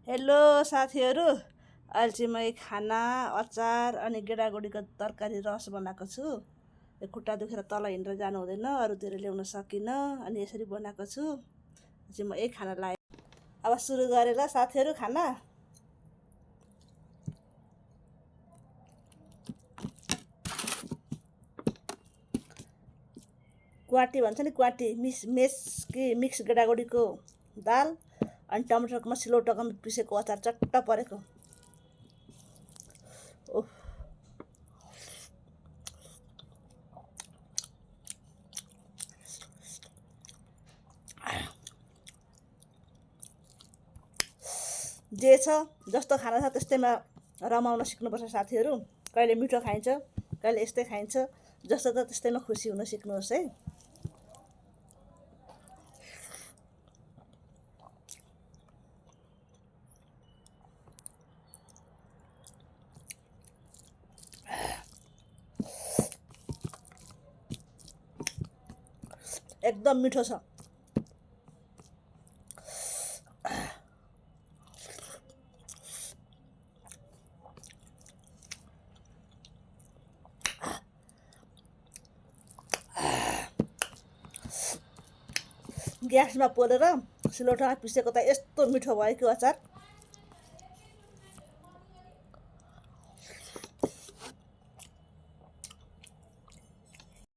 Hello साथीहरू, अहिले चाहिँ म खाना अचार अनि गेडागुडीको तरकारी रस बनाएको छु। यो खुट्टा दुखेर तल हिँडेर जानु हुँदैन, अरूतिर ल्याउन सकिनँ अनि यसरी बनाएको छु। चाहिँ म खाना लाएँ। अब सुरु गरेँ ल साथीहरू खाना। क्वाटी भन्छ नि, क्वाटी मिक्स गेडागुडीको दाल अनि टमाटरको सिलौटोमा पिसेको अचार चट्ट परेको। ओह, जे छ जस्तो खाना छ त्यस्तैमा रमाउन सिक्नुपर्छ साथीहरू। कहिले मिठो खाइन्छ, कहिले यस्तै खाइन्छ, जस्तो त त्यस्तैमा खुसी हुन सिक्नुहोस् है। एकदम मिठो छ। ग्यासमा पोलेर सिलौटोमा पिसेको त यस्तो मिठो भयो कि अचार।